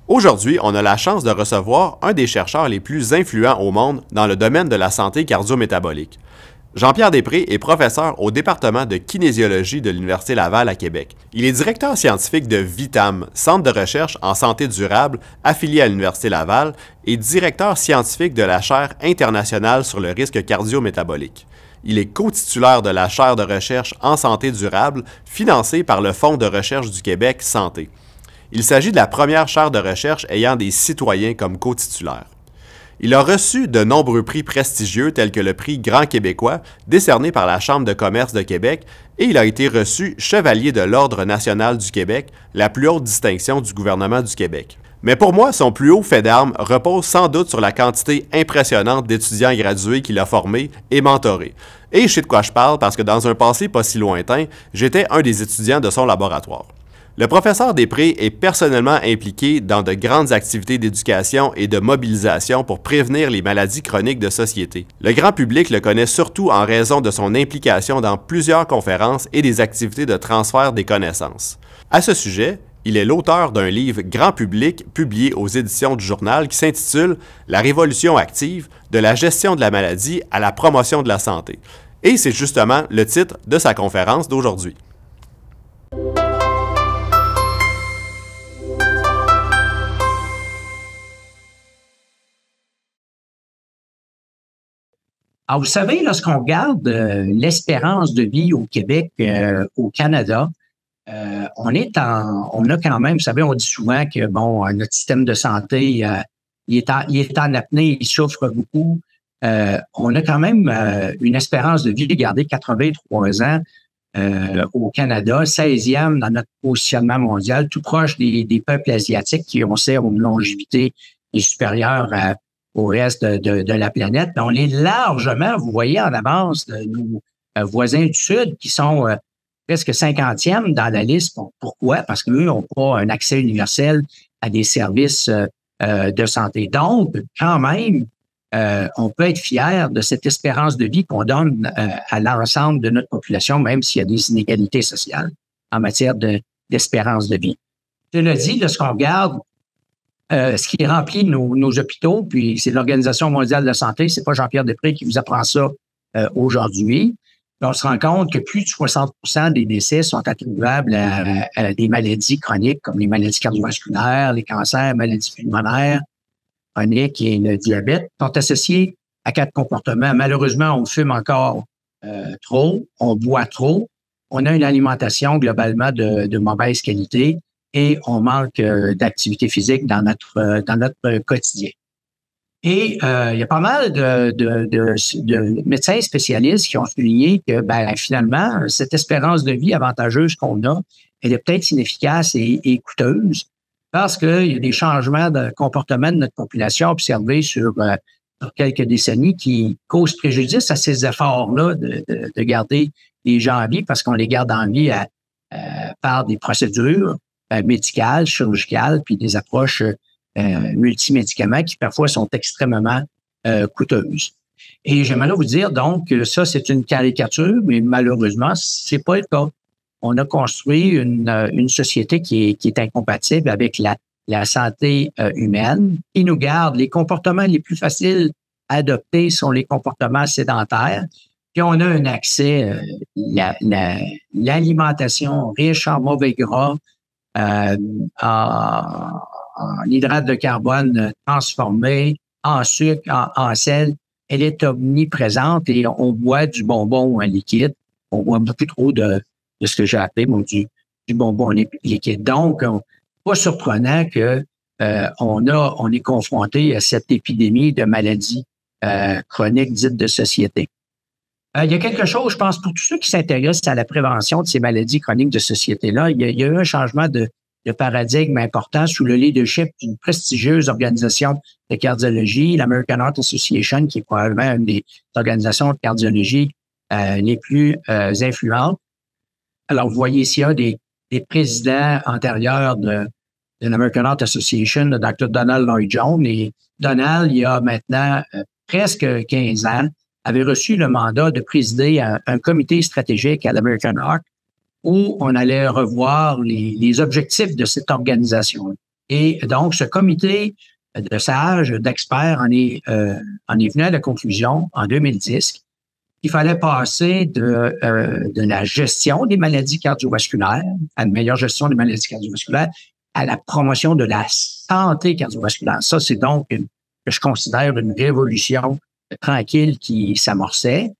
Aujourd'hui, on a la chance de recevoir un des chercheurs les plus influents au monde dans le domaine de la santé cardio-métabolique. Jean-Pierre Després est professeur au département de kinésiologie de l'Université Laval à Québec. Il est directeur scientifique de VITAM, centre de recherche en santé durable affilié à l'Université Laval, et directeur scientifique de la chaire internationale sur le risque cardio-métabolique. Il est co-titulaire de la chaire de recherche en santé durable financée par le Fonds de recherche du Québec Santé. Il s'agit de la première chaire de recherche ayant des citoyens comme co-titulaires. Il a reçu de nombreux prix prestigieux tels que le prix Grand Québécois, décerné par la Chambre de commerce de Québec, et il a été reçu chevalier de l'Ordre national du Québec, la plus haute distinction du gouvernement du Québec. Mais pour moi, son plus haut fait d'armes repose sans doute sur la quantité impressionnante d'étudiants gradués qu'il a formés et mentorés. Et je sais de quoi je parle parce que dans un passé pas si lointain, j'étais un des étudiants de son laboratoire. Le professeur Després est personnellement impliqué dans de grandes activités d'éducation et de mobilisation pour prévenir les maladies chroniques de société. Le grand public le connaît surtout en raison de son implication dans plusieurs conférences et des activités de transfert des connaissances. À ce sujet, il est l'auteur d'un livre grand public publié aux éditions du Journal qui s'intitule « La révolution active, de la gestion de la maladie à la promotion de la santé ». Et c'est justement le titre de sa conférence d'aujourd'hui. Alors, vous savez, lorsqu'on regarde l'espérance de vie au Québec, au Canada, on a quand même, vous savez, on dit souvent que bon, notre système de santé, il est en apnée, il souffre beaucoup. On a quand même une espérance de vie de garder 83 ans au Canada, 16e dans notre positionnement mondial, tout proche des peuples asiatiques qui, on sait, ont une longévité qui est supérieure au reste de la planète. Mais on est largement, vous voyez, en avance de nos voisins du Sud qui sont presque 50e dans la liste. Pourquoi? Parce qu'eux n'ont pas un accès universel à des services de santé. Donc, quand même, on peut être fier de cette espérance de vie qu'on donne à l'ensemble de notre population, même s'il y a des inégalités sociales en matière d'espérance de vie. Cela dit, lorsqu'on regarde ce qui remplit nos hôpitaux, puis c'est l'Organisation mondiale de la santé, c'est pas Jean-Pierre Després qui vous apprend ça aujourd'hui. On se rend compte que plus de 60% des décès sont attribuables à des maladies chroniques comme les maladies cardiovasculaires, les cancers, maladies pulmonaires chroniques et le diabète, sont associés à 4 comportements. Malheureusement, on fume encore trop, on boit trop, on a une alimentation globalement de mauvaise qualité, et on manque d'activité physique dans notre quotidien. Et il y a pas mal de médecins spécialistes qui ont souligné que finalement, cette espérance de vie avantageuse qu'on a, elle est peut-être inefficace et coûteuse parce qu'il y a des changements de comportement de notre population observés sur quelques décennies qui causent préjudice à ces efforts-là de garder les gens en vie parce qu'on les garde en vie par des procédures médicales, chirurgicales, puis des approches multimédicaments qui parfois sont extrêmement coûteuses. Et j'aimerais vous dire donc que ça, c'est une caricature, mais malheureusement, c'est pas le cas. On a construit une société qui est incompatible avec la santé humaine, qui nous garde les comportements les plus faciles à adopter sont les comportements sédentaires. Puis on a un accès, l'alimentation riche en mauvais gras, en hydrate de carbone transformé, en sucre, en sel, elle est omniprésente et on boit du bonbon liquide. On boit beaucoup trop de ce que j'ai appelé du bonbon liquide. Donc, pas surprenant que on est confronté à cette épidémie de maladies chroniques dites de société. Il y a quelque chose, je pense, pour tous ceux qui s'intéressent à la prévention de ces maladies chroniques de société-là, il y a eu un changement de paradigme important sous le leadership d'une prestigieuse organisation de cardiologie, l'American Heart Association, qui est probablement une des organisations de cardiologie les plus influentes. Alors, vous voyez ici un des présidents antérieurs de l'American Heart Association, le Dr. Donald Lloyd-Jones. Et Donald, il y a maintenant presque 15 ans, avait reçu le mandat de présider un comité stratégique à l'American Heart où on allait revoir les objectifs de cette organisation. Et donc, ce comité de sages, d'experts, en est venu à la conclusion en 2010 qu'il fallait passer de la gestion des maladies cardiovasculaires à une meilleure gestion des maladies cardiovasculaires à la promotion de la santé cardiovasculaire. Ça, c'est donc que je considère une révolution tranquille qui s'amorçait.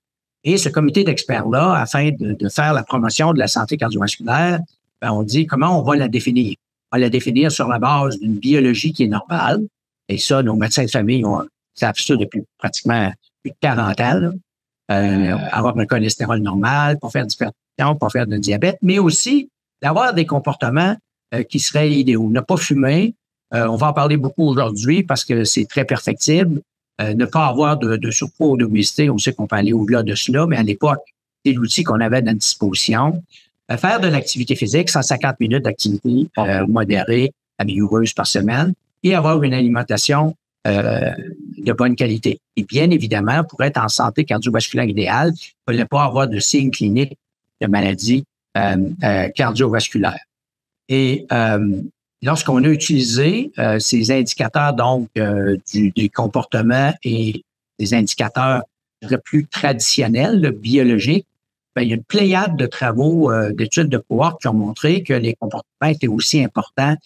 Et ce comité d'experts-là, afin de faire la promotion de la santé cardiovasculaire, ben, on dit comment on va la définir. On va la définir sur la base d'une biologie qui est normale. Et ça, nos médecins de famille savent ça depuis pratiquement plus de 40 ans. Là. Avoir un cholestérol normal, pas faire d'hypertension, pas faire de diabète, mais aussi d'avoir des comportements qui seraient idéaux. Ne pas fumer, on va en parler beaucoup aujourd'hui parce que c'est très perfectible. Ne pas avoir de surpoids ou d'obésité, on sait qu'on peut aller au-delà de cela, mais à l'époque, c'est l'outil qu'on avait à notre disposition. Faire de l'activité physique, 150 minutes d'activité modérée, amélioreuse par semaine, et avoir une alimentation de bonne qualité. Et bien évidemment, pour être en santé cardiovasculaire idéale, il ne fallait pas avoir de signes cliniques de maladies cardiovasculaires. Et lorsqu'on a utilisé ces indicateurs donc du comportement et des indicateurs plus traditionnels, biologiques, ben, il y a une pléiade de travaux d'études de cohorte qui ont montré que les comportements étaient aussi importants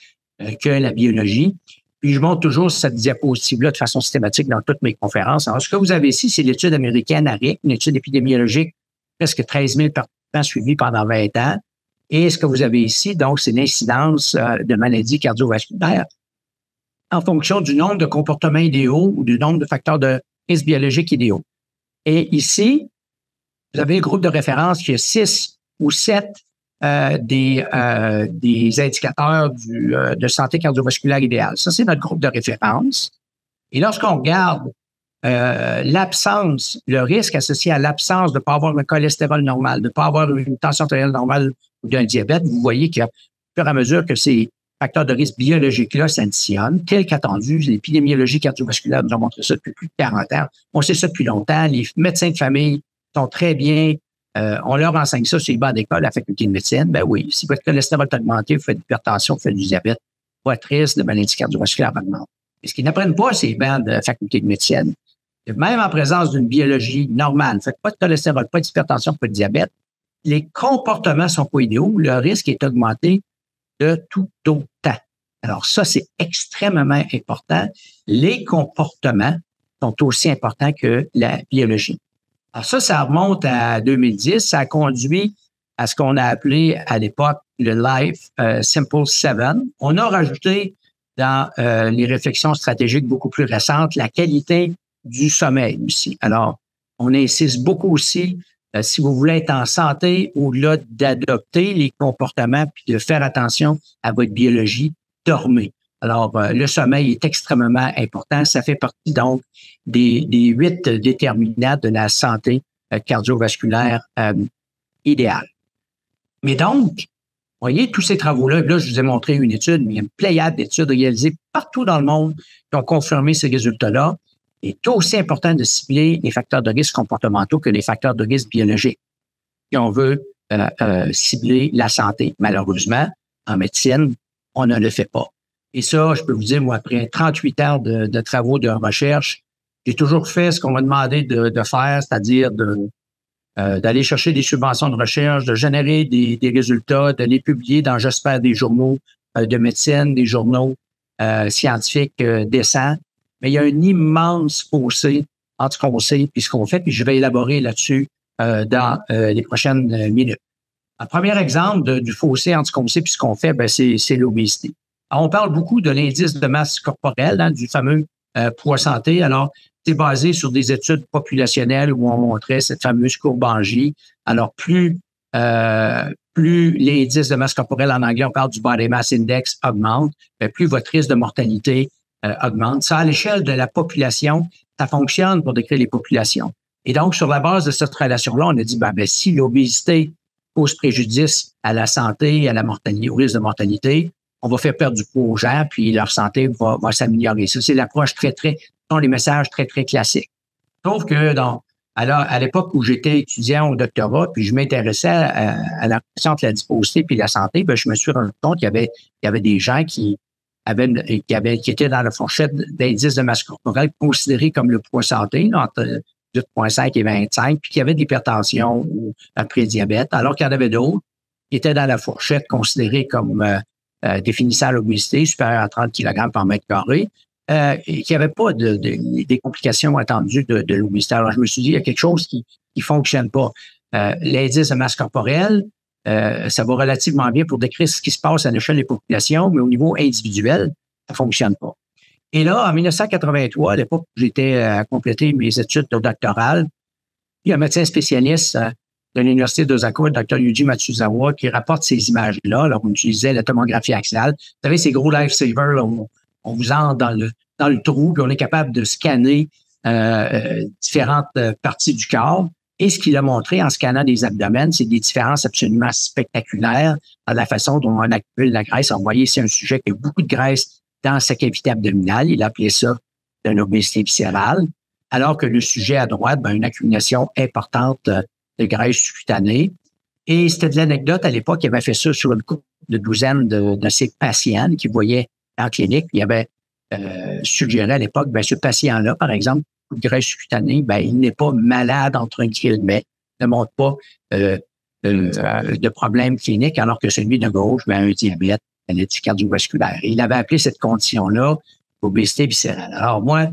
que la biologie. Puis je montre toujours cette diapositive-là de façon systématique dans toutes mes conférences. Alors, ce que vous avez ici, c'est l'étude américaine ARIC, une étude épidémiologique, presque 13 000 participants suivis pendant 20 ans. Et ce que vous avez ici, donc, c'est l'incidence de maladies cardiovasculaires en fonction du nombre de comportements idéaux ou du nombre de facteurs de risque biologique idéaux. Et ici, vous avez le groupe de référence qui a 6 ou 7 des indicateurs de santé cardiovasculaire idéale. Ça, c'est notre groupe de référence. Et lorsqu'on regarde l'absence, le risque associé à l'absence de ne pas avoir un cholestérol normal, de ne pas avoir une tension artérielle normale ou d'un diabète, vous voyez qu'au fur et à mesure que ces facteurs de risque biologiques-là s'additionnent, tel qu'attendu, l'épidémiologie cardiovasculaire nous a montré ça depuis plus de 40 ans. On sait ça depuis longtemps. Les médecins de famille sont très bien. On leur enseigne ça sur les bancs d'école à la faculté de médecine. Ben oui, si votre cholestérol est augmenté, vous faites de l'hypertension, vous faites du diabète, votre risque de maladie cardiovasculaire augmente. Mais ce qu'ils n'apprennent pas, c'est les bancs de la faculté de médecine. Même en présence d'une biologie normale, faites pas de cholestérol, pas d'hypertension, pas de diabète, les comportements sont pas idéaux, le risque est augmenté de tout autant. Alors ça, c'est extrêmement important. Les comportements sont aussi importants que la biologie. Alors ça remonte à 2010. Ça a conduit à ce qu'on a appelé à l'époque le Life Simple 7. On a rajouté dans les réflexions stratégiques beaucoup plus récentes la qualité du sommeil aussi. Alors, on insiste beaucoup aussi, si vous voulez être en santé, au-delà d'adopter les comportements puis de faire attention à votre biologie, dormez. Alors, le sommeil est extrêmement important. Ça fait partie donc des 8 déterminants de la santé cardiovasculaire idéale. Mais donc, vous voyez, tous ces travaux-là, là, je vous ai montré une étude, mais il y a une pléiade d'études réalisées partout dans le monde qui ont confirmé ces résultats-là. Il est aussi important de cibler les facteurs de risque comportementaux que les facteurs de risque biologiques. Si on veut cibler la santé, malheureusement, en médecine, on ne le fait pas. Et ça, je peux vous dire, moi, après 38 ans de travaux de recherche, j'ai toujours fait ce qu'on m'a demandé de faire, c'est-à-dire d'aller chercher des subventions de recherche, de générer des résultats, de les publier dans, j'espère, des journaux de médecine, des journaux scientifiques décents. Mais il y a un immense fossé entre ce qu'on sait et ce qu'on fait, puis je vais élaborer là-dessus dans les prochaines minutes. Un premier exemple du fossé entre ce qu'on sait et ce qu'on fait, ben, c'est l'obésité. Alors, on parle beaucoup de l'indice de masse corporelle, hein, du fameux poids santé. Alors, c'est basé sur des études populationnelles où on montrait cette fameuse courbe en J. Alors, plus l'indice de masse corporelle, en anglais, on parle du Body Mass Index, augmente, plus votre risque de mortalité augmente. Ça, à l'échelle de la population, ça fonctionne pour décrire les populations. Et donc, sur la base de cette relation-là, on a dit, ben, si l'obésité cause préjudice à la santé, à la mortalité, au risque de mortalité, on va faire perdre du poids aux gens, puis leur santé va s'améliorer. Ça, c'est l'approche sont les messages très, très classiques. Sauf que à l'époque où j'étais étudiant au doctorat, puis je m'intéressais à la relation entre la disposité puis la santé, ben, je me suis rendu compte qu'il y avait des gens qui qui était dans la fourchette d'indice de masse corporelle considéré comme le poids santé, là, entre 8,5 et 25, puis qui avait de l'hypertension ou un prédiabète, alors qu'il y en avait d'autres qui étaient dans la fourchette considérée comme définissant l'obésité supérieure à 30 kg par mètre carré, et qui n'avait pas des complications attendues de l'obésité. Alors, je me suis dit, il y a quelque chose qui fonctionne pas. L'indice de masse corporelle, ça va relativement bien pour décrire ce qui se passe à l'échelle des populations, mais au niveau individuel, ça fonctionne pas. Et là, en 1983, à l'époque où j'étais à compléter mes études doctorales, il y a un médecin spécialiste de l'Université d'Osaka, le Dr. Yuji Matsuzawa, qui rapporte ces images-là. Alors, on utilisait la tomographie axiale. Vous savez, ces gros lifesavers, là, on vous entre dans le trou, puis on est capable de scanner différentes parties du corps. Et ce qu'il a montré en scannant des abdomens, c'est des différences absolument spectaculaires dans la façon dont on accumule la graisse. On voyait ici un sujet qui a beaucoup de graisse dans sa cavité abdominale. Il appelait ça une obésité viscérale. Alors que le sujet à droite, une accumulation importante de graisse cutanée. Et c'était de l'anecdote à l'époque. Il avait fait ça sur une couple de douzaines de ses patients qui voyaient en clinique. Il avait suggéré à l'époque, ce patient-là, par exemple, de graisse cutanée, il n'est pas malade entre un guillemets, ne montre pas de problème clinique, alors que celui de gauche, un diabète, maladie cardiovasculaire. Et il avait appelé cette condition-là obésité viscérale. Alors moi,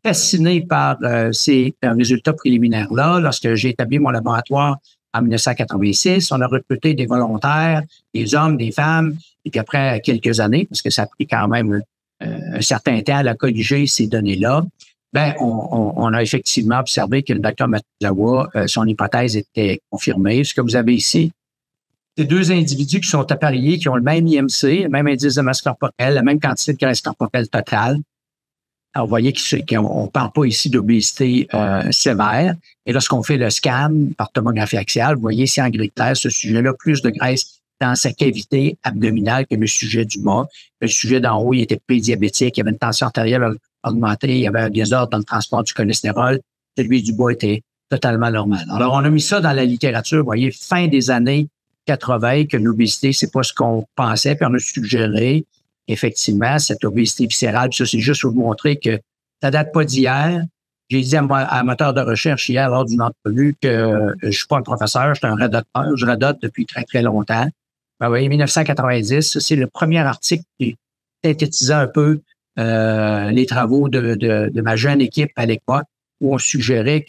fasciné par ces résultats préliminaires-là, lorsque j'ai établi mon laboratoire en 1986, on a recruté des volontaires, des hommes, des femmes, et puis après quelques années, parce que ça a pris quand même un certain temps à colliger ces données-là, on a effectivement observé que le Dr. Matsuzawa, son hypothèse était confirmée. Ce que vous avez ici, c'est deux individus qui sont appareillés, qui ont le même IMC, le même indice de masse corporelle, la même quantité de graisse corporelle totale. Alors, vous voyez qu'on ne parle pas ici d'obésité sévère. Et lorsqu'on fait le scan par tomographie axiale, vous voyez ici en gris clair, ce sujet-là, plus de graisse dans sa cavité abdominale que le sujet du bas. Le sujet d'en haut, il était prédiabétique, il avait une tension artérielle augmentée, il y avait un désordre dans le transport du cholestérol. Celui du bas était totalement normal. Alors, on a mis ça dans la littérature, vous voyez, fin des années 80, que l'obésité, c'est pas ce qu'on pensait, puis on a suggéré effectivement cette obésité viscérale. Puis ça, c'est juste pour vous montrer que ça date pas d'hier. J'ai dit à un moteur de recherche hier lors d'une entrevue que je suis pas un professeur, je suis un rédacteur, je radote depuis très, très longtemps. Vous voyez, 1990, c'est le premier article qui synthétisait un peu les travaux de ma jeune équipe à l'époque, où on suggérait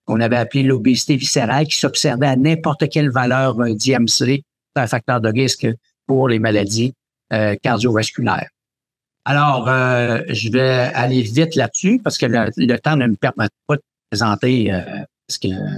qu'on avait appelé l'obésité viscérale qui s'observait à n'importe quelle valeur d'IMC, c'est un facteur de risque pour les maladies cardiovasculaires. Alors, je vais aller vite là-dessus parce que le temps ne me permet pas de présenter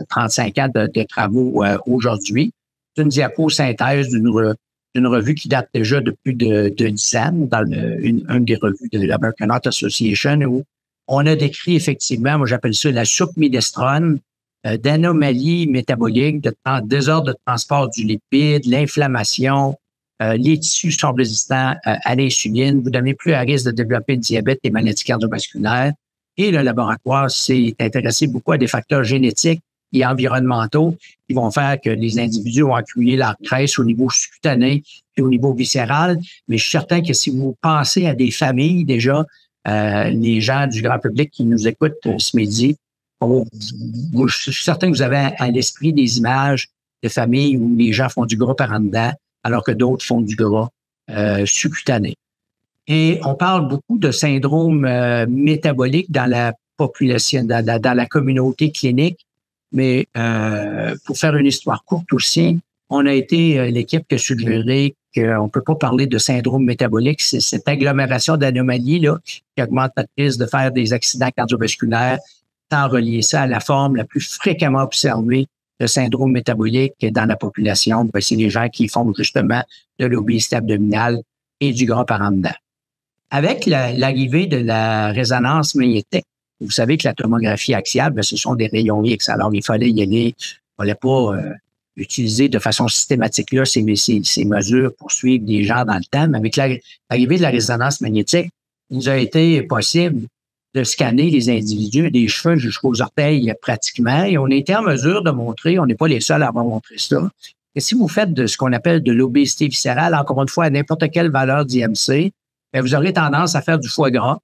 35 ans de travaux aujourd'hui. C'est une diapo-synthèse d'une revue qui date déjà de plus de 10 ans, dans une des revues de l'American Heart Association, où on a décrit effectivement, moi j'appelle ça la soupe minestrone, d'anomalies métaboliques, de désordre de transport du lipide, l'inflammation, les tissus sont résistants à l'insuline, vous devenez plus à risque de développer le diabète et maladies cardiovasculaires. Et le laboratoire s'est intéressé beaucoup à des facteurs génétiques et environnementaux qui vont faire que les individus vont accumuler leur graisse au niveau cutané et au niveau viscéral. Mais je suis certain que si vous pensez à des familles déjà, les gens du grand public qui nous écoutent ce midi, je suis certain que vous avez à l'esprit des images de familles où les gens font du gras par en dedans, alors que d'autres font du gras sous-cutané. Et on parle beaucoup de syndrome métabolique dans la population, dans la communauté clinique. Mais pour faire une histoire courte aussi, on a été l'équipe qui a suggéré qu'on ne peut pas parler de syndrome métabolique. C'est cette agglomération d'anomalies là qui augmente notre risque de faire des accidents cardiovasculaires, sans relier ça à la forme la plus fréquemment observée de syndrome métabolique dans la population. C'est les gens qui font justement de l'obésité abdominale et du gras par en dedans. Avec l'arrivée de la résonance magnétique, vous savez que la tomographie axiale, ce sont des rayons X. Alors, il fallait y aller. Il fallait pas utiliser de façon systématique là ces mesures pour suivre des gens dans le temps. Mais avec l'arrivée de la résonance magnétique, il nous a été possible de scanner les individus des cheveux jusqu'aux orteils pratiquement. Et on a été en mesure de montrer, on n'est pas les seuls à avoir montré ça, que si vous faites de ce qu'on appelle de l'obésité viscérale, encore une fois, à n'importe quelle valeur d'IMC, bien, vous aurez tendance à faire du foie gras.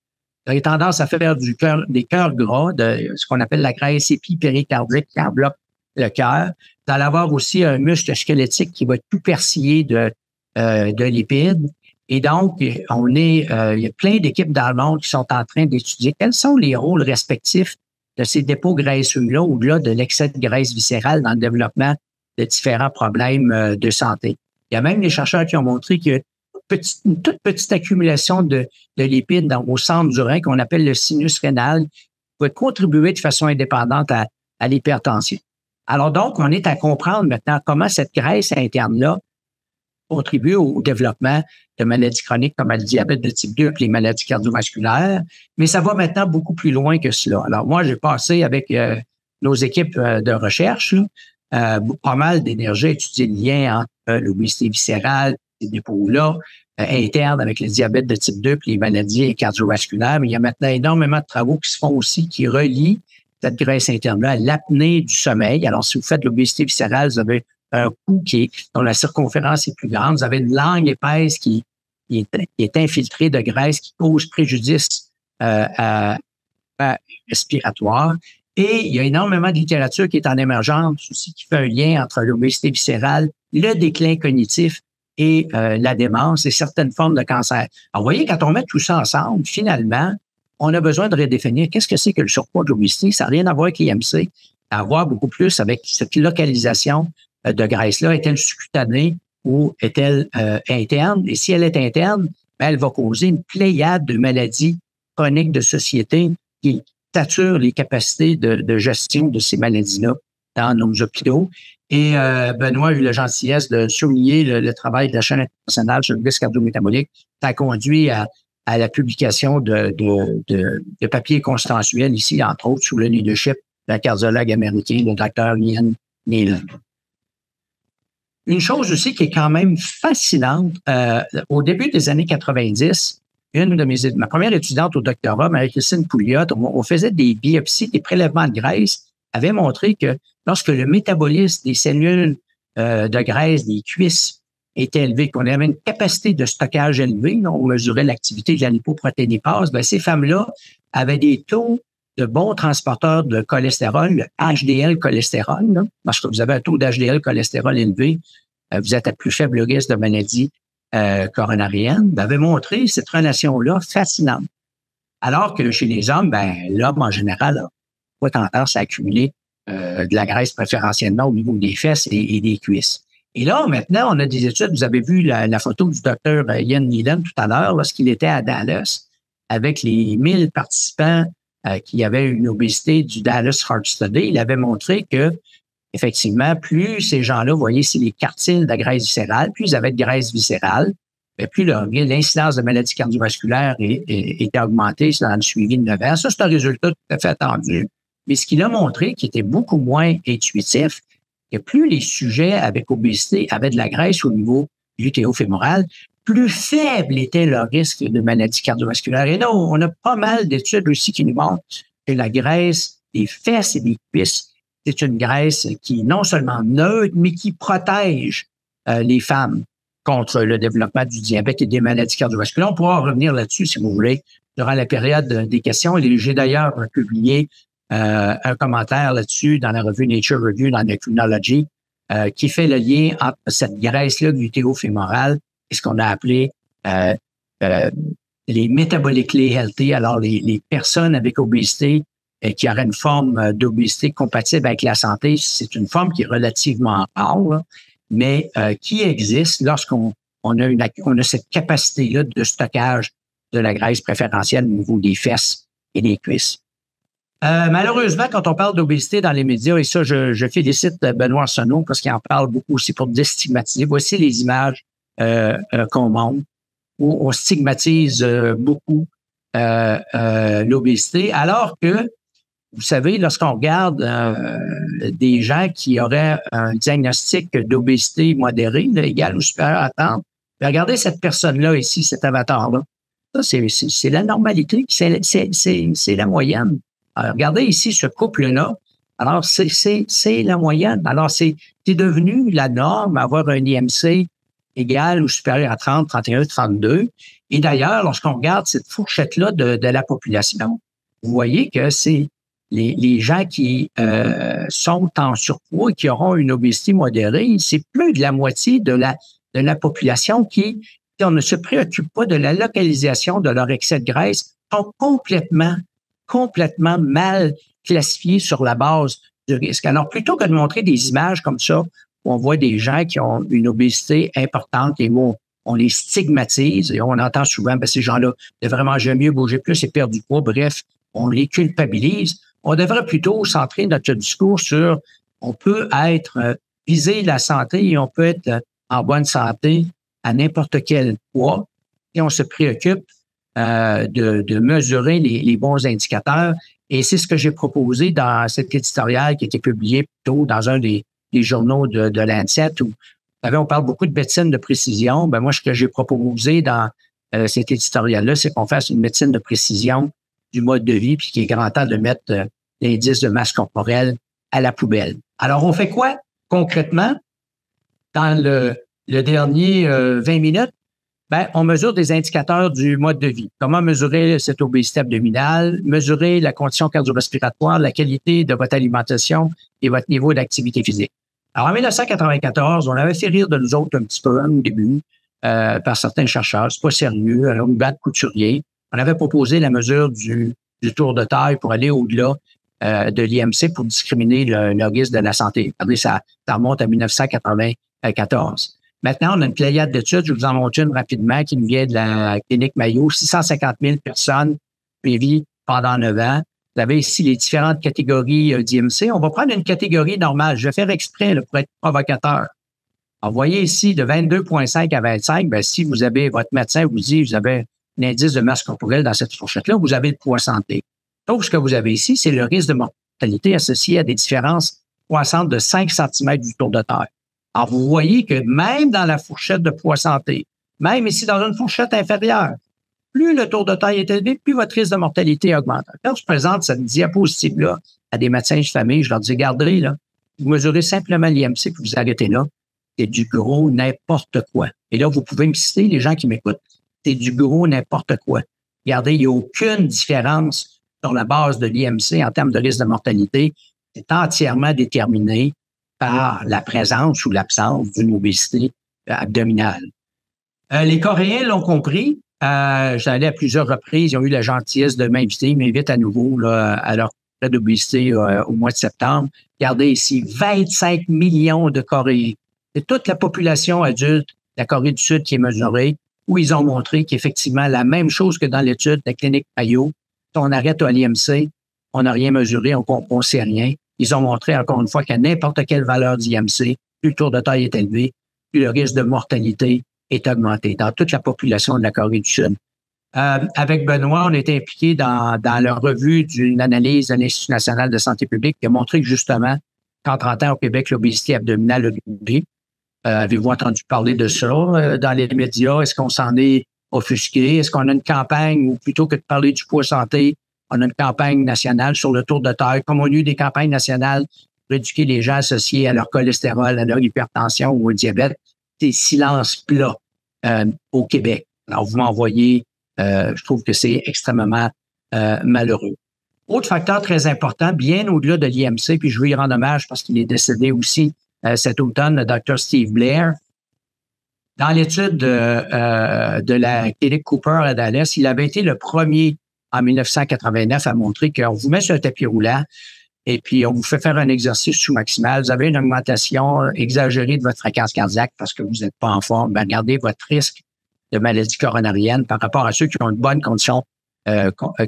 Vous aurez tendance à faire des cœurs gras, de ce qu'on appelle la graisse épipéricardique qui enveloppe le cœur. Vous allez avoir aussi un muscle squelettique qui va être tout persillé de lipides. Et donc, il y a plein d'équipes dans le monde qui sont en train d'étudier quels sont les rôles respectifs de ces dépôts graisseux-là, au-delà de l'excès de graisse viscérale dans le développement de différents problèmes de santé. Il y a même des chercheurs qui ont montré que une toute petite accumulation de lipides au centre du rein, qu'on appelle le sinus rénal, peut contribuer de façon indépendante à l'hypertension. Alors donc, on est à comprendre maintenant comment cette graisse interne-là contribue au développement de maladies chroniques comme le diabète de type 2 et les maladies cardiovasculaires, mais ça va maintenant beaucoup plus loin que cela. Alors moi, j'ai passé avec nos équipes de recherche pas mal d'énergie à étudier le lien entre l'obésité viscérale, ces dépôts-là, internes avec le diabète de type 2 et les maladies cardiovasculaires, mais il y a maintenant énormément de travaux qui se font aussi qui relient cette graisse interne-là à l'apnée du sommeil. Alors, si vous faites de l'obésité viscérale, vous avez un cou dont la circonférence est plus grande. Vous avez une langue épaisse qui est infiltrée de graisse qui cause préjudice respiratoire. Et il y a énormément de littérature qui est en émergence aussi, qui fait un lien entre l'obésité viscérale, le déclin cognitif et la démence et certaines formes de cancer. Alors, vous voyez, quand on met tout ça ensemble, finalement, on a besoin de redéfinir qu'est-ce que c'est que le surpoids de l'obésité. Ça n'a rien à voir avec l'IMC, à voir beaucoup plus avec cette localisation de graisse-là. Est-elle sous-cutanée ou est-elle interne? Et si elle est interne, bien, elle va causer une pléiade de maladies chroniques de société qui saturent les capacités de gestion de ces maladies-là dans nos hôpitaux. Et Benoît a eu la gentillesse de souligner le travail de la chaîne internationale sur le risque cardio-métabolique. Ça a conduit à la publication de papiers consensuels ici, entre autres, sous le leadership d'un cardiologue américain, le docteur Ian Nealon. Une chose aussi qui est quand même fascinante, au début des années 90, ma première étudiante au doctorat, Marie-Christine Pouliot, on faisait des biopsies, des prélèvements de graisse, avait montré que lorsque le métabolisme des cellules de graisse des cuisses était élevé, qu'on avait une capacité de stockage élevée, on mesurait l'activité de la lipoprotéinépase, bien, ces femmes-là avaient des taux de bons transporteurs de cholestérol, le HDL cholestérol. Là, lorsque vous avez un taux d'HDL cholestérol élevé, vous êtes à plus faible risque de maladie coronarienne, avait montré cette relation-là fascinante. Alors que chez les hommes, ben, l'homme en général a pas tendance à accumuler de la graisse préférentiellement au niveau des fesses et des cuisses. Et là, maintenant, on a des études. Vous avez vu la photo du docteur Ian Nealon tout à l'heure, lorsqu'il était à Dallas, avec les 1000 participants qui avaient une obésité du Dallas Heart Study. Il avait montré que, effectivement, plus ces gens-là, vous voyez, c'est les quartiles de graisse viscérale, plus ils avaient de graisse viscérale, plus l'incidence de maladies cardiovasculaires était augmentée dans le suivi de 9 ans. Ça, c'est un résultat tout à fait attendu. Mais ce qu'il a montré, qui était beaucoup moins intuitif, que plus les sujets avec obésité avaient de la graisse au niveau glutéo-fémoral, plus faible était leur risque de maladie cardiovasculaire. Et là, on a pas mal d'études aussi qui nous montrent que la graisse des fesses et des cuisses, c'est une graisse qui est non seulement neutre, mais qui protège les femmes contre le développement du diabète et des maladies cardiovasculaires. On pourra revenir là-dessus, si vous voulez, durant la période des questions. J'ai d'ailleurs publié un commentaire là-dessus dans la revue Nature Review, dans Endocrinology, qui fait le lien entre cette graisse-là glutéo-fémorale et ce qu'on a appelé les metabolically healthy, alors les personnes avec obésité qui auraient une forme d'obésité compatible avec la santé. C'est une forme qui est relativement rare, là, mais qui existe lorsqu'on a cette capacité-là de stockage de la graisse préférentielle au niveau des fesses et des cuisses. Malheureusement, quand on parle d'obésité dans les médias, et ça, je félicite Benoît Arsenault parce qu'il en parle beaucoup aussi pour déstigmatiser. Voici les images qu'on montre où on stigmatise beaucoup l'obésité, alors que, vous savez, lorsqu'on regarde des gens qui auraient un diagnostic d'obésité modérée, égale ou supérieure à 30, regardez cette personne-là ici, cet avatar-là. Ça, c'est la normalité, c'est la moyenne. Alors, regardez ici ce couple-là. Alors, c'est la moyenne. Alors, c'est devenu la norme, avoir un IMC égale ou supérieure à 30, 31, 32. Et d'ailleurs, lorsqu'on regarde cette fourchette-là de la population, vous voyez que c'est les gens qui sont en surpoids et qui auront une obésité modérée, c'est plus de la moitié de la population qui, si on ne se préoccupe pas de la localisation de leur excès de graisse, sont complètement mal classifiés sur la base du risque. Alors, plutôt que de montrer des images comme ça, où on voit des gens qui ont une obésité importante et où on les stigmatise et on entend souvent, ben, ces gens-là devraient manger mieux, bouger plus et perdre du poids. Bref, on les culpabilise. On devrait plutôt centrer notre discours sur on peut viser la santé et on peut être en bonne santé à n'importe quel poids et on se préoccupe de mesurer les bons indicateurs. Et c'est ce que j'ai proposé dans cet éditorial qui a été publié plus tôt dans un des journaux de Lancet où, vous savez, on parle beaucoup de médecine de précision. Ben moi, ce que j'ai proposé dans cet éditorial-là, c'est qu'on fasse une médecine de précision du mode de vie, puis qu'il est grand temps de mettre l'indice de masse corporelle à la poubelle. Alors, on fait quoi concrètement dans le dernier 20 minutes? Ben, on mesure des indicateurs du mode de vie. Comment mesurer cette obésité abdominale, mesurer la condition cardio-respiratoire, la qualité de votre alimentation et votre niveau d'activité physique. Alors, en 1994, on avait fait rire de nous autres un petit peu au début par certains chercheurs. C'est pas sérieux. Alors, une bande couturier. On avait proposé la mesure du tour de taille pour aller au-delà de l'IMC pour discriminer le risque de la santé. Regardez, ça remonte à 1994. Maintenant, on a une pléiade d'études. Je vous en montre une rapidement qui nous vient de la clinique Mayo. 650 000 personnes suivies pendant 9 ans. Vous avez ici les différentes catégories d'IMC. On va prendre une catégorie normale. Je vais faire exprès là, pour être provocateur. Alors, vous voyez ici, de 22,5 à 25, ben, si vous avez votre médecin vous dit vous avez un indice de masse corporelle dans cette fourchette-là, vous avez le poids santé. Donc, ce que vous avez ici, c'est le risque de mortalité associé à des différences croissantes de 5 cm du tour de taille. Alors, vous voyez que même dans la fourchette de poids santé, même ici dans une fourchette inférieure, plus le tour de taille est élevé, plus votre risque de mortalité augmente. Quand je présente cette diapositive-là à des médecins de famille, je leur dis, regardez, là, vous mesurez simplement l'IMC, puis vous arrêtez là. C'est du gros n'importe quoi. Et là, vous pouvez me citer, les gens qui m'écoutent, c'est du gros n'importe quoi. Regardez, il n'y a aucune différence sur la base de l'IMC en termes de risque de mortalité. C'est entièrement déterminé par la présence ou l'absence d'une obésité abdominale. Les Coréens l'ont compris. J'allais à plusieurs reprises. Ils ont eu la gentillesse de m'inviter. Ils m'invitent à nouveau là, à leur congrès d'obésité au mois de septembre. Regardez ici, 25 millions de Coréens. C'est toute la population adulte de la Corée du Sud qui est mesurée, où ils ont montré qu'effectivement, la même chose que dans l'étude de la clinique Mayo, si on arrête à l'IMC, on n'a rien mesuré, on ne sait rien. Ils ont montré, encore une fois, qu'à n'importe quelle valeur d'IMC, plus le tour de taille est élevé, plus le risque de mortalité est augmenté dans toute la population de la Corée du Sud. Avec Benoît, on était impliqué dans la revue d'une analyse de l'Institut national de santé publique qui a montré que justement, qu'en 30 ans au Québec, l'obésité abdominale a doublé. Avez-vous entendu parler de ça dans les médias? Est-ce qu'on s'en est offusqué? Est-ce qu'on a une campagne, ou plutôt que de parler du poids santé, on a une campagne nationale sur le tour de taille, comme on a eu des campagnes nationales pour éduquer les gens associés à leur cholestérol, à leur hypertension ou au diabète? C'est silence plat au Québec. Alors, vous m'envoyez, je trouve que c'est extrêmement malheureux. Autre facteur très important, bien au-delà de l'IMC, puis je veux y rendre hommage parce qu'il est décédé aussi cet automne, le Dr. Steve Blair. Dans l'étude de la clinique Cooper à Dallas, il avait été le premier en 1989 à montrer qu'on vous met sur un tapis roulant et puis on vous fait faire un exercice sous-maximal. Vous avez une augmentation exagérée de votre fréquence cardiaque parce que vous n'êtes pas en forme. Ben, regardez votre risque de maladie coronarienne par rapport à ceux qui ont une bonne condition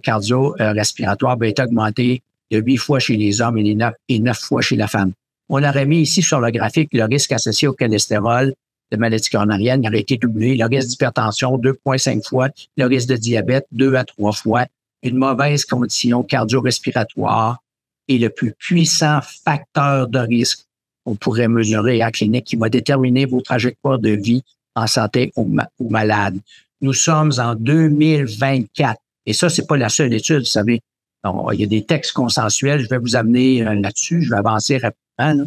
cardio-respiratoire est augmenté de 8 fois chez les hommes et 9 fois chez la femme. On aurait mis ici sur le graphique le risque associé au cholestérol de maladie coronarienne, il aurait été doublé. Le risque d'hypertension, 2,5 fois. Le risque de diabète, 2 à 3 fois. Une mauvaise condition cardio-respiratoire est le plus puissant facteur de risque qu'on pourrait mesurer à la clinique qui va déterminer vos trajectoires de vie en santé ou malade. Nous sommes en 2024. Et ça, c'est pas la seule étude, vous savez. Donc, il y a des textes consensuels. Je vais vous amener là-dessus. Je vais avancer rapidement.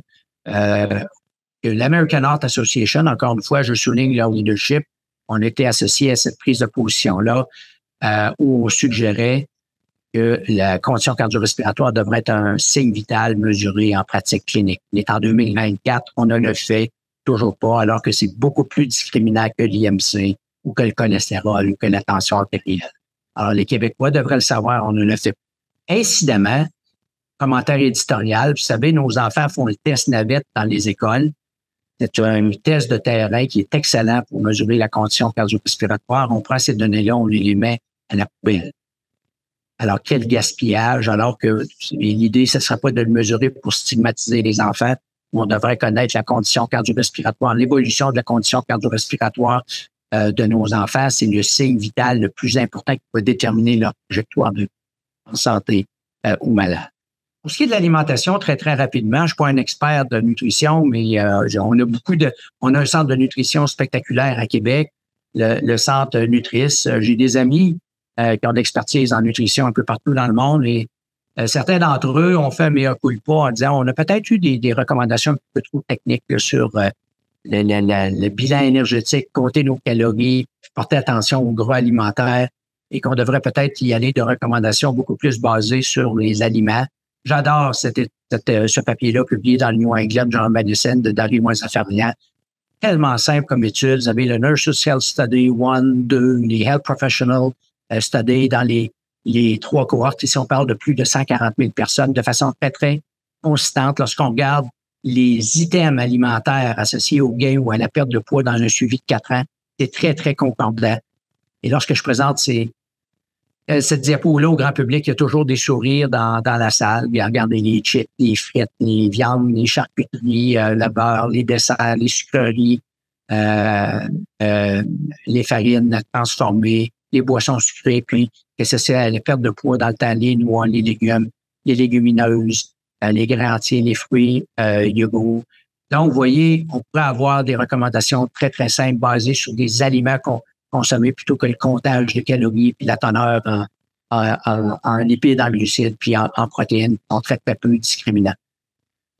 que l'American Heart Association, encore une fois, je souligne leur leadership, on était associés à cette prise de position-là où on suggérait que la condition cardio-respiratoire devrait être un signe vital mesuré en pratique clinique. On est en 2024, on ne le fait toujours pas, alors que c'est beaucoup plus discriminant que l'IMC ou que le cholestérol ou que la tension artérielle. Alors, les Québécois devraient le savoir, on ne le fait pas. Incidemment, commentaire éditorial, vous savez, nos enfants font le test navette dans les écoles. C'est un test de terrain qui est excellent pour mesurer la condition cardio-respiratoire. On prend ces données-là, on les met à la poubelle. Alors, quel gaspillage, alors que l'idée, ce ne serait pas de le mesurer pour stigmatiser les enfants. On devrait connaître la condition cardio-respiratoire, l'évolution de la condition cardio-respiratoire de nos enfants. C'est le signe vital le plus important qui peut déterminer leur trajectoire de santé ou malade. Pour ce qui est de l'alimentation, très, très rapidement, je ne suis pas un expert de nutrition, mais on a un centre de nutrition spectaculaire à Québec, le centre Nutris. J'ai des amis qui ont de l'expertise en nutrition un peu partout dans le monde et certains d'entre eux ont fait un mea culpa en disant on a peut-être eu des recommandations un peu trop techniques sur le bilan énergétique, compter nos calories, porter attention aux gras alimentaires et qu'on devrait peut-être y aller de recommandations beaucoup plus basées sur les aliments. J'adore ce papier-là publié dans le New England Journal of Medicine de Dario Mozafaryan. Tellement simple comme étude. Vous avez le Nurses Health Study 1, 2, les Health Professional Study dans les 3 cohortes. Ici, on parle de plus de 140 000 personnes de façon très, très consistante. Lorsqu'on regarde les items alimentaires associés au gain ou à la perte de poids dans un suivi de 4 ans, c'est très, très concordant. Et lorsque je présente cette diapo-là au grand public, il y a toujours des sourires dans la salle. Bien, regardez les chips, les frites, les viandes, les charcuteries, le beurre, les desserts, les sucreries, les farines transformées, les boissons sucrées, puis que c'est la perte de poids dans le temps, les noix, les légumes, les légumineuses, les grains entiers, les fruits, yogourt. Donc, vous voyez, on pourrait avoir des recommandations très, très simples basées sur des aliments consommer plutôt que le comptage de calories puis la teneur en lipides, en glucides puis en protéines sont très, très peu discriminants.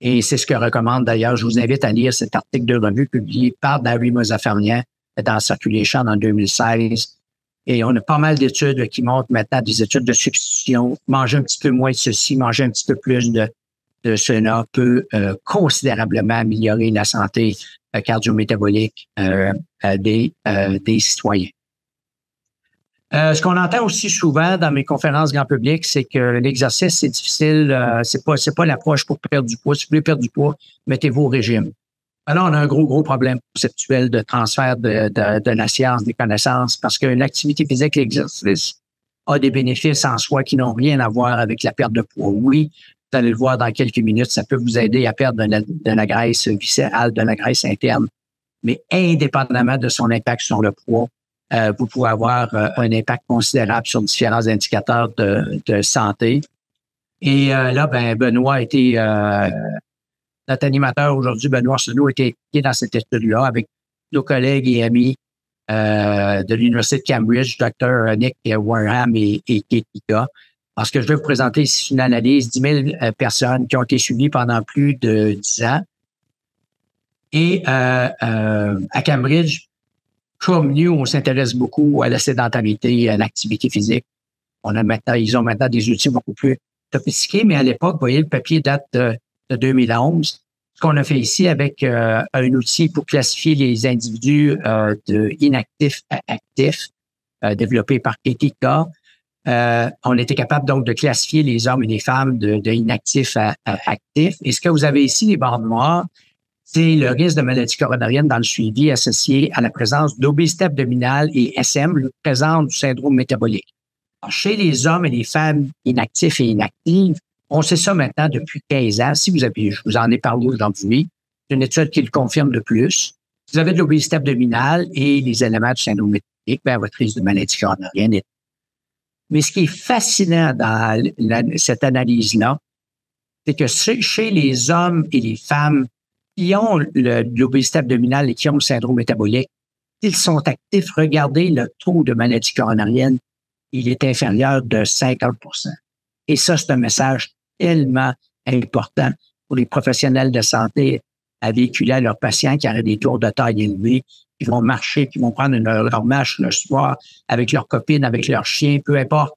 Et c'est ce que recommande d'ailleurs, je vous invite à lire cet article de revue publié par Dario Mozafaryan dans Circulation en 2016. Et on a pas mal d'études qui montrent maintenant des études de substitution. Manger un petit peu moins de ceci, manger un petit peu plus de cela peut considérablement améliorer la santé cardio-métabolique des citoyens. Ce qu'on entend aussi souvent dans mes conférences grand public, c'est que l'exercice, c'est difficile, c'est pas l'approche pour perdre du poids. Si vous voulez perdre du poids, mettez-vous au régime. Alors, on a un gros problème conceptuel de transfert de la science, des connaissances, parce que l'activité physique, l'exercice, a des bénéfices en soi qui n'ont rien à voir avec la perte de poids. Oui, vous allez le voir dans quelques minutes, ça peut vous aider à perdre de la graisse viscérale, de la graisse interne. Mais indépendamment de son impact sur le poids, vous pouvez avoir un impact considérable sur différents indicateurs de santé. Et là, Benoît a été notre animateur aujourd'hui, Benoît Arsenault, a été impliqué dans cette étude-là avec nos collègues et amis de l'Université de Cambridge, Dr. Nick Wareham et Kate Ika. Parce que je vais vous présenter ici une analyse, 10 000 personnes qui ont été suivies pendant plus de 10 ans. Et à Cambridge, comme nous, on s'intéresse beaucoup à la sédentarité, à l'activité physique. Ils ont maintenant des outils beaucoup plus sophistiqués, mais à l'époque, vous voyez, le papier date de 2011. Ce qu'on a fait ici avec un outil pour classifier les individus de inactifs à actifs, développé par Ketika. On était capable donc de classifier les hommes et les femmes de inactifs à actifs. Et ce que vous avez ici, les barres noires, c'est le risque de maladie coronarienne dans le suivi associé à la présence d'obésité abdominale et SM, le présence du syndrome métabolique. Alors, chez les hommes et les femmes inactifs et inactives, on sait ça maintenant depuis 15 ans. Je vous en ai parlé aujourd'hui, c'est une étude qui le confirme de plus. Si vous avez de l'obésité abdominale et les éléments du syndrome métabolique, votre risque de maladie coronarienne est. Mais ce qui est fascinant dans cette analyse-là, c'est que chez les hommes et les femmes qui ont l'obésité abdominale et qui ont le syndrome métabolique, s'ils sont actifs, regardez le taux de maladie coronarienne, il est inférieur de 50 %. Et ça, c'est un message tellement important pour les professionnels de santé à véhiculer à leurs patients qui auraient des tours de taille élevés, qui vont marcher, qui vont prendre leur marche le soir avec leurs copines, avec leurs chiens, peu importe,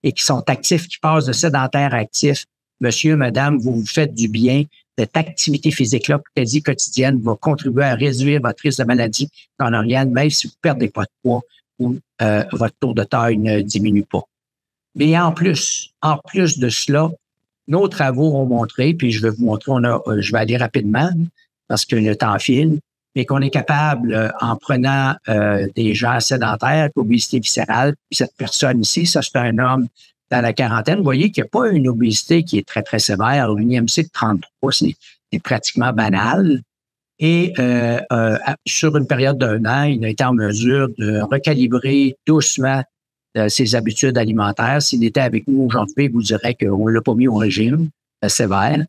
et qui sont actifs, qui passent de sédentaire à actif. Monsieur, madame, vous vous faites du bien. Cette activité physique-là, quasi quotidienne, va contribuer à réduire votre risque de maladie coronarienne, même si vous ne perdez pas de poids ou votre tour de taille ne diminue pas. Mais en plus de cela, nos travaux ont montré, puis je vais vous montrer, je vais aller rapidement parce que le temps file, mais qu'on est capable, en prenant des gens sédentaires, obésité viscérale, puis cette personne ici, ça c'est un homme dans la quarantaine, vous voyez qu'il n'y a pas une obésité qui est très, très sévère. Une IMC de 33, c'est pratiquement banal. Et sur une période d'1 an, il a été en mesure de recalibrer doucement ses habitudes alimentaires. S'il était avec nous aujourd'hui, il vous dirait qu'on ne l'a pas mis au régime sévère,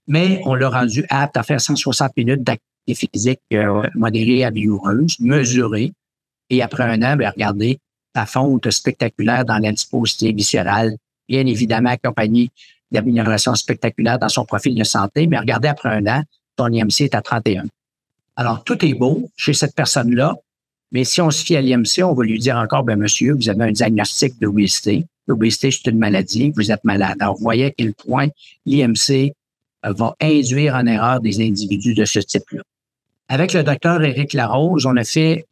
mais on l'a rendu apte à faire 160 minutes d'activité physique modérée à vigoureuse, mesurée. Et après 1 an, bien, regardez, la fonte spectaculaire dans l'adiposité viscérale, bien évidemment accompagnée d'amélioration spectaculaire dans son profil de santé, mais regardez, après 1 an, son IMC est à 31. Alors, tout est beau chez cette personne-là, mais si on se fie à l'IMC, on va lui dire encore, bien, monsieur, vous avez un diagnostic d'obésité. L'obésité, c'est une maladie, vous êtes malade. Alors, vous voyez à quel point l'IMC va induire en erreur des individus de ce type-là. Avec le docteur Éric Larose, on a fait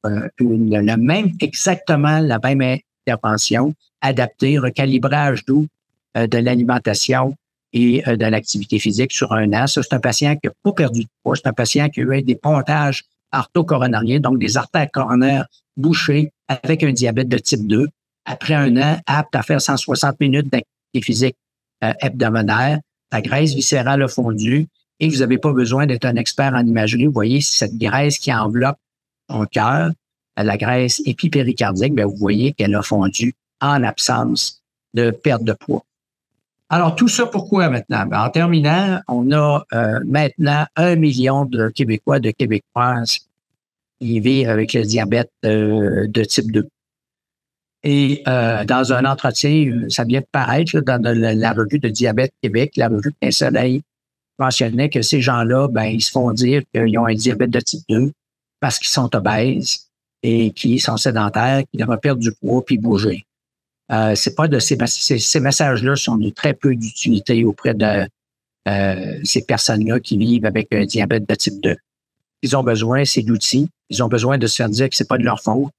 exactement la même intervention, adaptée, recalibrage doux de l'alimentation et de l'activité physique sur 1 an. Ça, c'est un patient qui n'a pas perdu de poids. C'est un patient qui a eu des pontages artho-coronariens, donc des artères coronaires bouchées avec un diabète de type 2. Après 1 an, apte à faire 160 minutes d'activité physique hebdomadaire. La graisse viscérale a fondu et vous n'avez pas besoin d'être un expert en imagerie. Vous voyez, cette graisse qui enveloppe son cœur, la graisse épipéricardique, bien, vous voyez qu'elle a fondu en absence de perte de poids. Alors, tout ça, pourquoi maintenant? En terminant, on a maintenant 1 million de Québécois, de Québécoises qui vivent avec le diabète de type 2. Et dans un entretien, ça vient de paraître là, dans la revue de Diabète Québec, la revue Plein Soleil mentionnait que ces gens-là, ben, ils se font dire qu'ils ont un diabète de type 2 parce qu'ils sont obèses et qu'ils sont sédentaires, qu'ils devraient perdre du poids puis bouger. C'est pas de ces messages-là sont de très peu d'utilité auprès de ces personnes-là qui vivent avec un diabète de type 2. Ils ont besoin, c'est d'outils. Ils ont besoin de se faire dire que c'est pas de leur faute.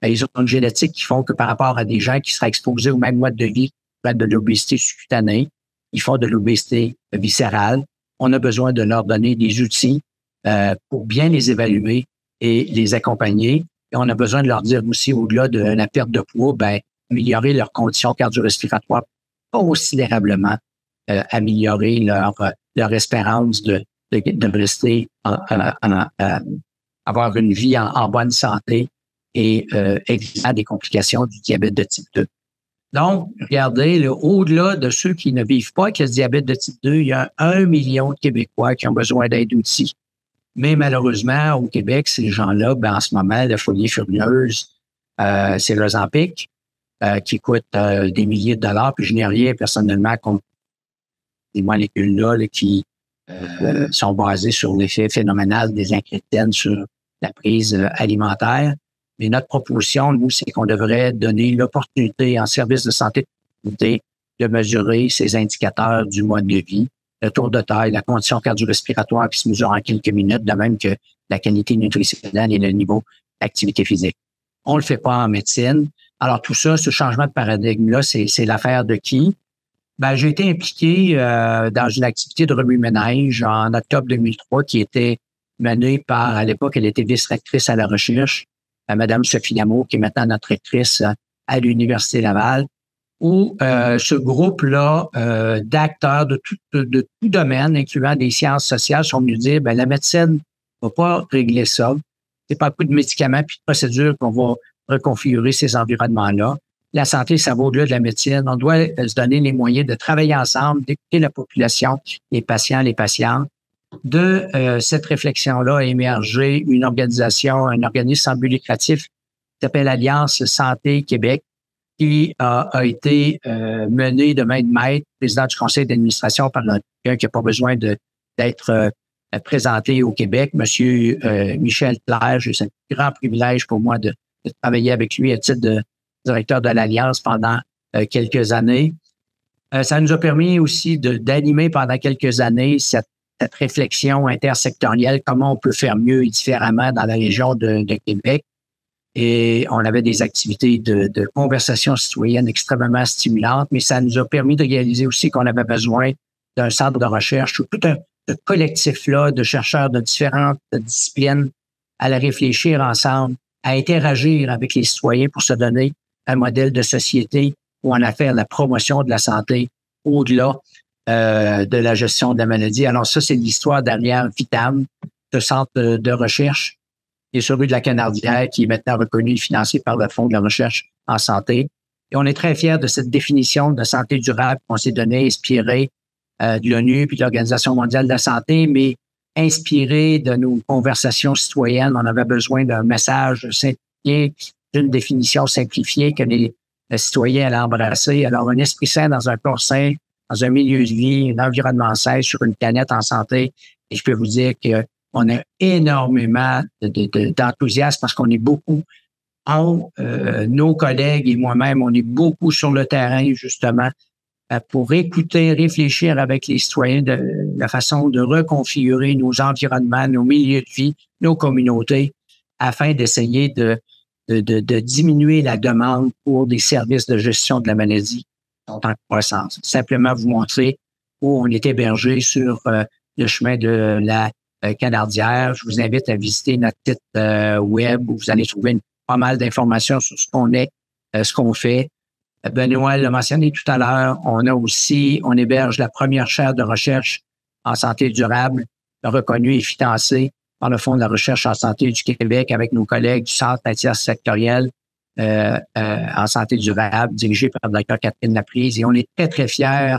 Ils ont une génétique qui font que par rapport à des gens qui seraient exposés au même mode de vie, de l'obésité sous-cutanée, ils font de l'obésité viscérale. On a besoin de leur donner des outils pour bien les évaluer et les accompagner. Et on a besoin de leur dire aussi, au-delà de la perte de poids, ben, améliorer leurs conditions cardio-respiratoires considérablement, améliorer leur espérance de rester, avoir une vie en bonne santé et éviter des complications du diabète de type 2. Donc, regardez, là, au-delà de ceux qui ne vivent pas avec le diabète de type 2, il y a 1 million de Québécois qui ont besoin d'aide d'outils. Mais malheureusement, au Québec, ces gens-là, ben, en ce moment, la folie furieuse, c'est le Ozempic, qui coûte des milliers de dollars, puis je n'ai rien personnellement contre ces molécules-là là, qui sont basées sur l'effet phénoménal des incrétines sur la prise alimentaire. Mais notre proposition, nous, c'est qu'on devrait donner l'opportunité en service de santé de mesurer ces indicateurs du mode de vie, le tour de taille, la condition cardio-respiratoire qui se mesure en quelques minutes, de même que la qualité nutritionnelle et le niveau d'activité physique. On le fait pas en médecine. Alors tout ça, ce changement de paradigme-là, c'est l'affaire de qui? Ben, j'ai été impliqué dans une activité de remue-ménage en octobre 2003 qui était menée par, à l'époque, elle était vice-rectrice à la recherche, Madame Sophie Lamour, qui est maintenant notre rectrice à l'Université Laval, où ce groupe-là d'acteurs de tout domaine, incluant des sciences sociales, sont venus dire, ben, la médecine ne va pas régler ça. C'est pas un coup de médicaments puis de procédures qu'on va reconfigurer ces environnements-là. La santé, ça va au-delà de la médecine. On doit se donner les moyens de travailler ensemble, d'écouter la population, les patients, les patientes. De cette réflexion-là a émergé une organisation, un organisme sans but lucratif qui s'appelle Alliance Santé Québec, qui a été mené de main de maître, président du conseil d'administration par quelqu'un qui n'a pas besoin d'être présenté au Québec, Monsieur Michel Clair. C'est un grand privilège pour moi de travailler avec lui à titre de directeur de l'Alliance pendant quelques années. Ça nous a permis aussi d'animer pendant quelques années cette réflexion intersectorielle, comment on peut faire mieux et différemment dans la région de Québec. Et on avait des activités de conversation citoyenne extrêmement stimulantes, mais ça nous a permis de réaliser aussi qu'on avait besoin d'un centre de recherche ou tout un collectif-là de chercheurs de différentes disciplines à la réfléchir ensemble, à interagir avec les citoyens pour se donner un modèle de société où on a fait la promotion de la santé au-delà de la gestion de la maladie. Alors ça, c'est l'histoire derrière Vitam, ce centre de recherche qui est sur rue de la Canardière, qui est maintenant reconnu et financé par le Fonds de la recherche en santé. Et on est très fiers de cette définition de santé durable qu'on s'est donnée, inspirée de l'ONU puis de l'Organisation mondiale de la santé, mais inspirée de nos conversations citoyennes. On avait besoin d'un message simplifié, d'une définition simplifiée que les citoyens allaient embrasser. Alors, un esprit sain dans un corps sain, dans un milieu de vie, un environnement sain sur une planète en santé. Et je peux vous dire qu'on a énormément d'enthousiasme parce qu'on est beaucoup, nos collègues et moi-même, on est beaucoup sur le terrain, justement, pour écouter, réfléchir avec les citoyens de la façon de reconfigurer nos environnements, nos milieux de vie, nos communautés, afin d'essayer de diminuer la demande pour des services de gestion de la maladie qui sont en croissance. Simplement vous montrer où on est hébergé sur le chemin de la Canardière. Je vous invite à visiter notre site web où vous allez trouver pas mal d'informations sur ce qu'on est, ce qu'on fait. Benoît l'a mentionné tout à l'heure, on héberge la première chaire de recherche en santé durable, reconnue et financée par le Fonds de la recherche en santé du Québec avec nos collègues du Centre intersectoriel en santé durable, dirigé par le Dr Catherine Laprise. Et on est très, très fiers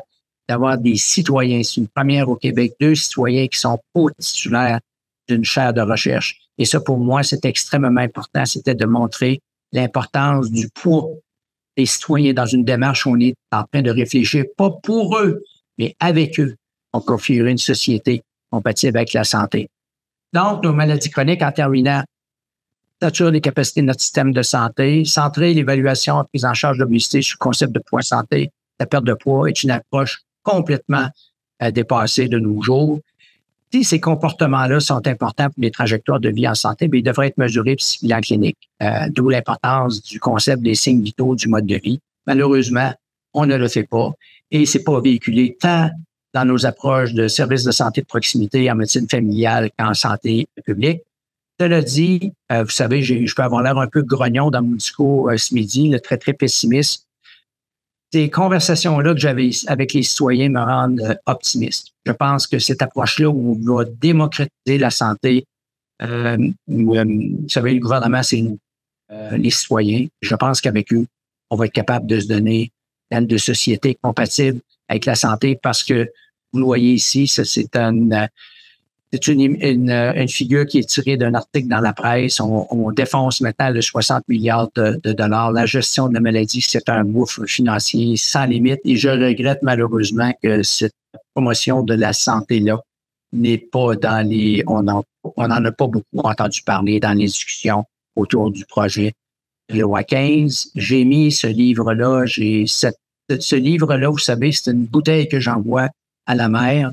d'avoir des citoyens. C'est une première au Québec, 2 citoyens qui sont co-titulaires d'une chaire de recherche. Et ça, pour moi, c'est extrêmement important. C'était de montrer l'importance du poids des citoyens dans une démarche où on est en train de réfléchir, pas pour eux, mais avec eux, pour configurer une société compatible avec la santé. Donc, nos maladies chroniques, en terminant, saturent les capacités de notre système de santé, centrer l'évaluation et prise en charge de l'obésité sur le concept de poids santé. La perte de poids est une approche complètement dépassée de nos jours. Si ces comportements-là sont importants pour les trajectoires de vie en santé, bien, ils devraient être mesurés psy en clinique, d'où l'importance du concept des signes vitaux du mode de vie. Malheureusement, on ne le fait pas et c'est pas véhiculé tant dans nos approches de services de santé de proximité en médecine familiale qu'en santé publique. Cela dit, vous savez, je peux avoir l'air un peu grognon dans mon discours ce midi, très, très pessimiste. Ces conversations-là que j'avais avec les citoyens me rendent optimiste. Je pense que cette approche-là où on va démocratiser la santé, vous savez, le gouvernement, c'est nous, les citoyens. Je pense qu'avec eux, on va être capable de se donner une de société compatible avec la santé parce que, vous le voyez ici, c'est une figure qui est tirée d'un article dans la presse. On défonce maintenant le 60 milliards de dollars. La gestion de la maladie, c'est un gouffre financier sans limite. Et je regrette malheureusement que cette promotion de la santé-là n'est pas dans les... On n'en a pas beaucoup entendu parler dans les discussions autour du projet de loi 15. J'ai mis ce livre-là. Ce livre-là, vous savez, c'est une bouteille que j'envoie à la mer.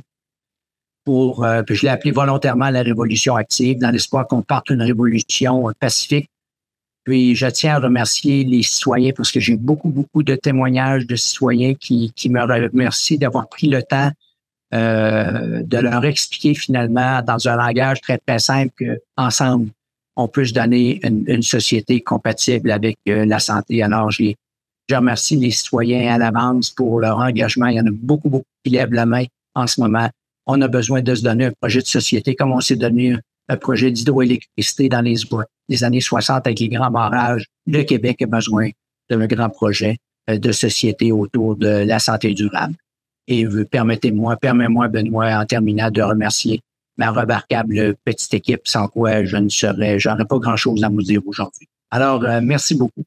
Puis je l'ai appelé volontairement la révolution active, dans l'espoir qu'on parte une révolution pacifique. Puis je tiens à remercier les citoyens parce que j'ai beaucoup, beaucoup de témoignages de citoyens qui me remercient d'avoir pris le temps de leur expliquer finalement dans un langage très, très simple qu'ensemble, on peut se donner une société compatible avec la santé. Alors, je remercie les citoyens à l'avance pour leur engagement. Il y en a beaucoup, beaucoup qui lèvent la main en ce moment. On a besoin de se donner un projet de société comme on s'est donné un projet d'hydroélectricité dans les années 60 avec les grands barrages. Le Québec a besoin d'un grand projet de société autour de la santé durable. Et permets-moi, Benoît, en terminant, de remercier ma remarquable petite équipe sans quoi j'aurais pas grand-chose à vous dire aujourd'hui. Alors, merci beaucoup.